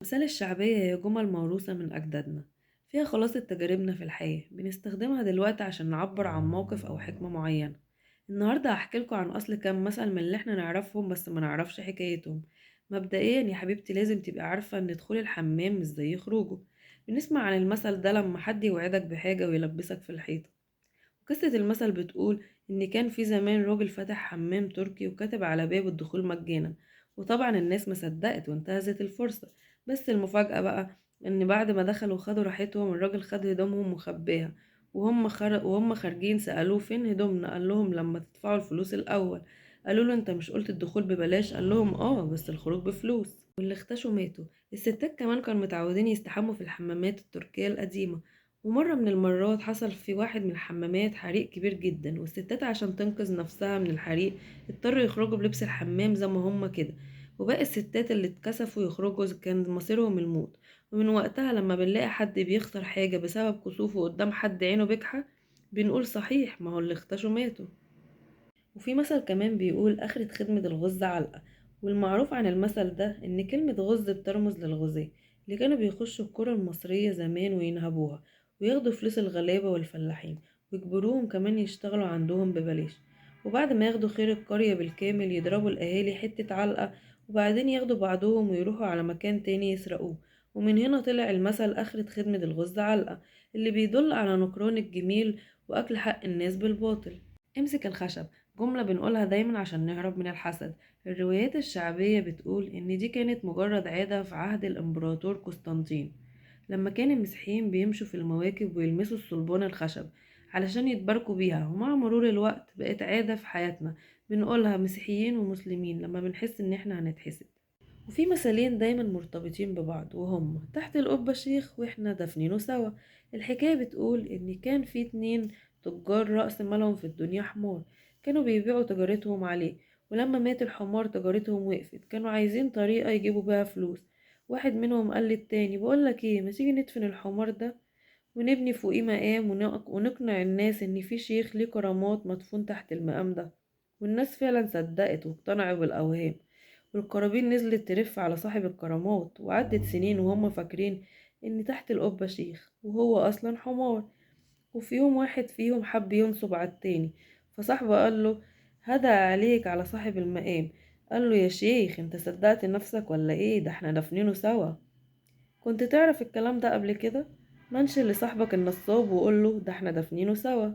الأمثال الشعبية هي جمل موروثة من أجدادنا، فيها خلاصة تجاربنا في الحياة بنستخدمها دلوقتي عشان نعبر عن موقف أو حكمة معينة. النهاردة هحكيلكوا عن أصل كام مثل من اللي احنا نعرفهم بس ما نعرفش حكايتهم. مبدئيا يا حبيبتي لازم تبقى عارفة إن دخول الحمام مش زي خروجه. بنسمع عن المثل ده لما حد يوعدك بحاجة ويلبسك في الحيطة. قصة المثل بتقول إن كان في زمان راجل فتح حمام تركي وكتب على بابه الدخول مجانا، وطبعا الناس ما صدقت وانتهزت الفرصة. بس المفاجأة بقى إن بعد ما دخلوا خدوا راحتهم الراجل خد هدومهم وخباها، وهم خارجين سألوه فين هدومنا، قال لهم لما تدفعوا الفلوس الأول. قالوا له انت مش قلت الدخول ببلاش؟ قال لهم اه بس الخروج بفلوس. واللي اختشوا ماتوا. الستات كمان كانوا متعودين يستحموا في الحمامات التركية القديمة، ومرة من المرات حصل في واحد من الحمامات حريق كبير جدا، والستات عشان تنقذ نفسها من الحريق اضطروا يخرجوا بلبس الحمام زي ما هما كده. وباقي الستات اللي اتكسفوا يخرجوا كان مصيرهم الموت. ومن وقتها لما بنلاقي حد بيخسر حاجة بسبب كسوفه قدام حد عينه بجحة بنقول صحيح ما هو اللي اختشوا ماتوا. وفي مثل كمان بيقول آخرة خدمة الغز علقة. والمعروف عن المثل ده إن كلمة غز بترمز للغزاة اللي كانوا بيخشوا القرى المصرية زمان وينهبوها، وياخدوا فلوس الغلابة والفلاحين، ويجبروهم كمان يشتغلوا عندهم ببلاش. وبعد ما ياخدوا خير القرية بالكامل يضربوا الأهالي حتة علقة، وبعدين ياخدوا بعضهم ويروحوا على مكان تاني يسرقوه. ومن هنا طلع المثل آخرة خدمة الغز علقة، اللي بيدل على نكران الجميل وأكل حق الناس بالباطل. امسك الخشب، جملة بنقولها دايما عشان نهرب من الحسد. الروايات الشعبية بتقول إن دي كانت مجرد عادة في عهد الإمبراطور قسطنطين، لما كان المسيحيين بيمشوا في المواكب ويلمسوا الصلبان الخشب علشان يتباركوا بيها. ومع مرور الوقت بقت عادة في حياتنا بنقولها مسيحيين ومسلمين لما بنحس إن احنا هنتحسد. وفي مثلين دايما مرتبطين ببعض وهم تحت القبة شيخ واحنا دفنينه سوا. الحكاية بتقول ان كان في اتنين تجار رأس مالهم في الدنيا حمار، كانوا بيبيعوا تجارتهم عليه. ولما مات الحمار تجارتهم وقفت، كانوا عايزين طريقة يجيبوا بيها فلوس. واحد منهم قال للتاني بقولك ايه، ما تيجي ندفن الحمار ده ونبني فوقيه مقام ونقنع الناس ان في شيخ ليه كرامات مدفون تحت المقام ده. والناس فعلا صدقت واقتنعوا بالأوهام، والقرابين نزلت ترف على صاحب الكرامات. وعدت سنين وهم فاكرين ان تحت القبة شيخ وهو اصلا حمار. وفي يوم واحد فيهم حب ينصب على التاني، فصاحبه قال له هدى عليك على صاحب المقام. قال له يا شيخ انت صدقت نفسك ولا ايه، ده احنا دافنينه سوا. كنت تعرف الكلام ده قبل كده؟ منشن لصاحبك النصاب وقوله ده احنا دافنينه سوا.